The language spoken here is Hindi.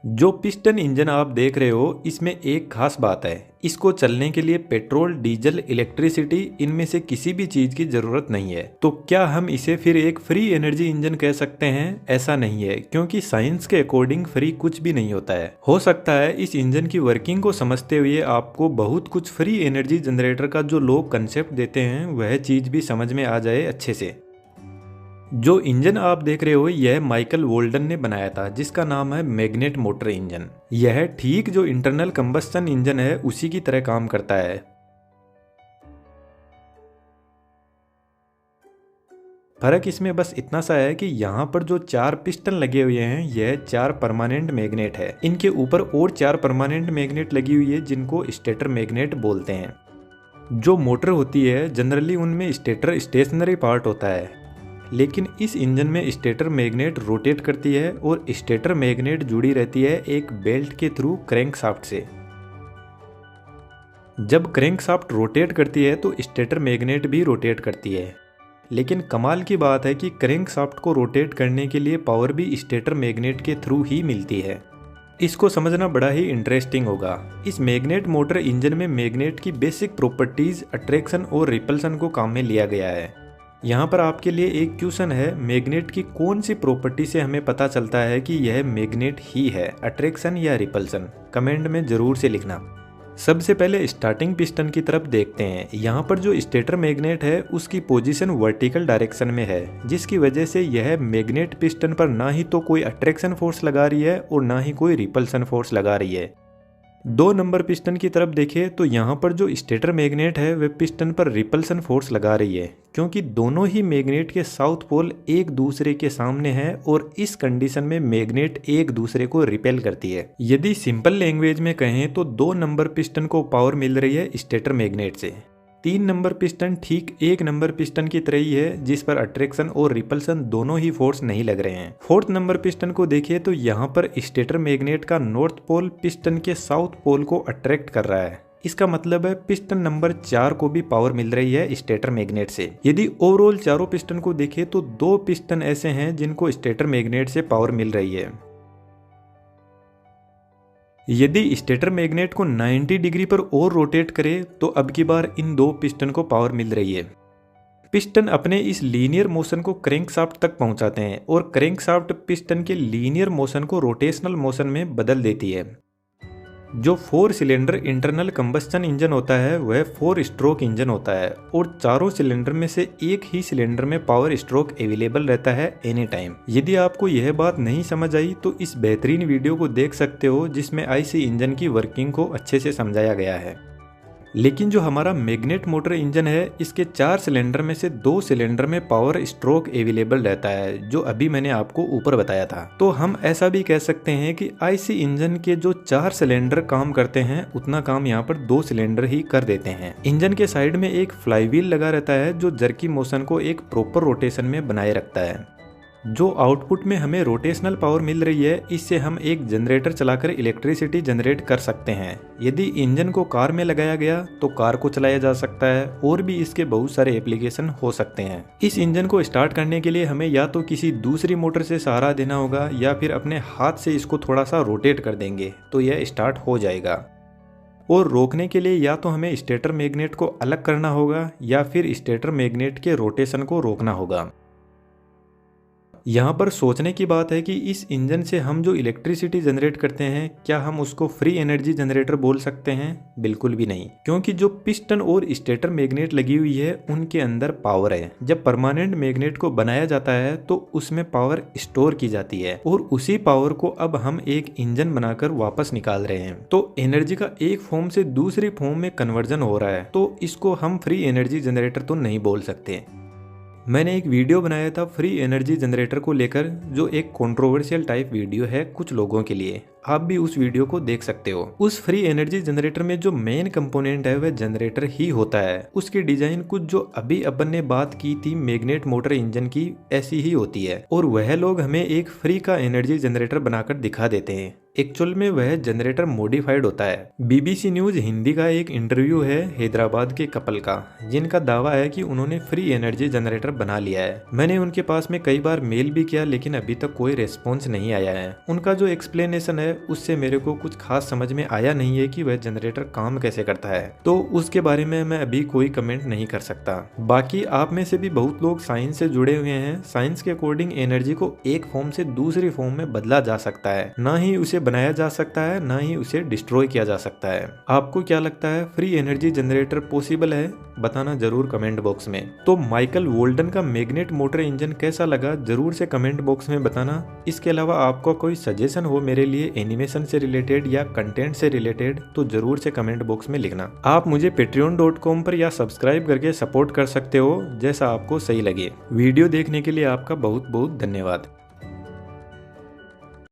जो पिस्टन इंजन आप देख रहे हो, इसमें एक खास बात है। इसको चलने के लिए पेट्रोल, डीजल, इलेक्ट्रिसिटी इनमें से किसी भी चीज की जरूरत नहीं है। तो क्या हम इसे फिर एक फ्री एनर्जी इंजन कह सकते हैं? ऐसा नहीं है, क्योंकि साइंस के अकॉर्डिंग फ्री कुछ भी नहीं होता है। हो सकता है इस इंजन की वर्किंग को समझते हुए आपको बहुत कुछ फ्री एनर्जी जनरेटर का जो लोग कंसेप्ट देते हैं वह चीज भी समझ में आ जाए अच्छे से। जो इंजन आप देख रहे हो यह माइकल वोल्डन ने बनाया था, जिसका नाम है मैग्नेट मोटर इंजन। यह ठीक जो इंटरनल कंबस्टन इंजन है उसी की तरह काम करता है। फर्क इसमें बस इतना सा है कि यहाँ पर जो 4 पिस्टन लगे हुए हैं यह 4 परमानेंट मैग्नेट है। इनके ऊपर और 4 परमानेंट मैग्नेट लगी हुई है जिनको स्टेटर मैग्नेट बोलते हैं। जो मोटर होती है जनरली उनमें स्टेटर स्टेशनरी पार्ट होता है, लेकिन इस इंजन में स्टेटर मैग्नेट रोटेट करती है और स्टेटर मैग्नेट जुड़ी रहती है एक बेल्ट के थ्रू क्रैंकशाफ्ट से। जब क्रैंकशाफ्ट रोटेट करती है तो स्टेटर मैग्नेट भी रोटेट करती है। लेकिन कमाल की बात है कि क्रैंकशाफ्ट को रोटेट करने के लिए पावर भी स्टेटर मैग्नेट के थ्रू ही मिलती है। इसको समझना बड़ा ही इंटरेस्टिंग होगा। इस मैग्नेट मोटर इंजन में मैग्नेट की बेसिक प्रॉपर्टीज, अट्रैक्शन और रिपल्सन को काम में लिया गया है। यहाँ पर आपके लिए एक क्वेश्चन है, मैग्नेट की कौन सी प्रॉपर्टी से हमें पता चलता है कि यह मैग्नेट ही है, अट्रैक्शन या रिपल्सन? कमेंट में जरूर से लिखना। सबसे पहले स्टार्टिंग पिस्टन की तरफ देखते हैं। यहाँ पर जो स्टेटर मैग्नेट है उसकी पोजीशन वर्टिकल डायरेक्शन में है, जिसकी वजह से यह मैग्नेट पिस्टन पर ना ही तो कोई अट्रैक्शन फोर्स लगा रही है और ना ही कोई रिपल्सन फोर्स लगा रही है। 2 नंबर पिस्टन की तरफ देखें तो यहाँ पर जो स्टेटर मैग्नेट है वह पिस्टन पर रिपल्सन फोर्स लगा रही है, क्योंकि दोनों ही मैग्नेट के साउथ पोल एक दूसरे के सामने है और इस कंडीशन में मैग्नेट एक दूसरे को रिपेल करती है। यदि सिंपल लैंग्वेज में कहें तो 2 नंबर पिस्टन को पावर मिल रही है स्टेटर मैग्नेट से। 3 नंबर पिस्टन ठीक 1 नंबर पिस्टन की तरह ही है, जिस पर अट्रैक्शन और रिपल्सन दोनों ही फोर्स नहीं लग रहे हैं। 4th नंबर पिस्टन को देखिए तो यहाँ पर स्टेटर मैग्नेट का नॉर्थ पोल पिस्टन के साउथ पोल को अट्रैक्ट कर रहा है। इसका मतलब है पिस्टन नंबर 4 को भी पावर मिल रही है स्टेटर मैग्नेट से। यदि ओवरऑल चारों पिस्टन को देखें तो 2 पिस्टन ऐसे हैं जिनको स्टेटर मैग्नेट से पावर मिल रही है। यदि स्टेटर मैग्नेट को 90 डिग्री पर और रोटेट करे तो अब की बार इन 2 पिस्टन को पावर मिल रही है। पिस्टन अपने इस लीनियर मोशन को क्रैंकशाफ्ट तक पहुंचाते हैं और क्रैंकशाफ्ट पिस्टन के लीनियर मोशन को रोटेशनल मोशन में बदल देती है। जो 4 सिलेंडर इंटरनल कंबस्टन इंजन होता है वह 4 स्ट्रोक इंजन होता है और चारों सिलेंडर में से एक ही सिलेंडर में पावर स्ट्रोक अवेलेबल रहता है एनी टाइम। यदि आपको यह बात नहीं समझ आई तो इस बेहतरीन वीडियो को देख सकते हो जिसमें आईसी इंजन की वर्किंग को अच्छे से समझाया गया है। लेकिन जो हमारा मैग्नेट मोटर इंजन है इसके 4 सिलेंडर में से 2 सिलेंडर में पावर स्ट्रोक अवेलेबल रहता है, जो अभी मैंने आपको ऊपर बताया था। तो हम ऐसा भी कह सकते हैं कि आईसी इंजन के जो 4 सिलेंडर काम करते हैं उतना काम यहाँ पर 2 सिलेंडर ही कर देते हैं। इंजन के साइड में एक फ्लाईव्हील लगा रहता है जो जर्की मोशन को एक प्रॉपर रोटेशन में बनाए रखता है। जो आउटपुट में हमें रोटेशनल पावर मिल रही है इससे हम एक जनरेटर चलाकर इलेक्ट्रिसिटी जनरेट कर सकते हैं। यदि इंजन को कार में लगाया गया तो कार को चलाया जा सकता है और भी इसके बहुत सारे एप्लीकेशन हो सकते हैं। इस इंजन को स्टार्ट करने के लिए हमें या तो किसी दूसरी मोटर से सहारा देना होगा या फिर अपने हाथ से इसको थोड़ा सा रोटेट कर देंगे तो यह स्टार्ट हो जाएगा। और रोकने के लिए या तो हमें स्टेटर मैग्नेट को अलग करना होगा या फिर स्टेटर मैग्नेट के रोटेशन को रोकना होगा। यहाँ पर सोचने की बात है कि इस इंजन से हम जो इलेक्ट्रिसिटी जनरेट करते हैं क्या हम उसको फ्री एनर्जी जनरेटर बोल सकते हैं? बिल्कुल भी नहीं, क्योंकि जो पिस्टन और स्टेटर मैग्नेट लगी हुई है उनके अंदर पावर है। जब परमानेंट मैग्नेट को बनाया जाता है तो उसमें पावर स्टोर की जाती है और उसी पावर को अब हम एक इंजन बनाकर वापस निकाल रहे हैं। तो एनर्जी का एक फॉर्म से दूसरी फॉर्म में कन्वर्जन हो रहा है, तो इसको हम फ्री एनर्जी जनरेटर तो नहीं बोल सकते। मैंने एक वीडियो बनाया था फ्री एनर्जी जनरेटर को लेकर, जो एक कंट्रोवर्शियल टाइप वीडियो है कुछ लोगों के लिए। आप भी उस वीडियो को देख सकते हो। उस फ्री एनर्जी जनरेटर में जो मेन कंपोनेंट है वह जनरेटर ही होता है। उसकी डिजाइन कुछ जो अभी अपन ने बात की थी मैग्नेट मोटर इंजन की ऐसी ही होती है और वह लोग हमें एक फ्री का एनर्जी जनरेटर बनाकर दिखा देते हैं। एक्चुअल में वह जनरेटर मॉडिफाइड होता है। BBC न्यूज हिंदी का एक इंटरव्यू है हैदराबाद के कपल का, जिनका दावा है कि उन्होंने फ्री एनर्जी जनरेटर बना लिया है। मैंने उनके पास में कई बार मेल भी किया, लेकिन अभी तक कोई रेस्पॉन्स नहीं आया है। उनका जो एक्सप्लेनेशन है उससे मेरे को कुछ खास समझ में आया नहीं है कि वह जनरेटर काम कैसे करता है, तो उसके बारे में मैं अभी कोई कमेंट नहीं कर सकता। बाकी आप में से भी बहुत लोग साइंस से जुड़े हुए हैं। साइंस के अकॉर्डिंग एनर्जी को एक फॉर्म से दूसरी फॉर्म में बदला जा सकता है, ना ही उसे बनाया जा सकता है, ना ही उसे डिस्ट्रॉय किया जा सकता है। आपको क्या लगता है, फ्री एनर्जी जनरेटर पॉसिबल है? बताना जरूर कमेंट बॉक्स में। तो माइकल वोल्टन का मैग्नेट मोटर इंजन कैसा लगा जरूर से कमेंट बॉक्स में बताना। इसके अलावा आपका कोई सजेशन हो मेरे लिए एनिमेशन से रिलेटेड या कंटेंट से रिलेटेड, तो जरूर से कमेंट बॉक्स में लिखना। आप मुझे patreon.com पर या सब्सक्राइब करके सपोर्ट कर सकते हो, जैसा आपको सही लगे। वीडियो देखने के लिए आपका बहुत बहुत धन्यवाद।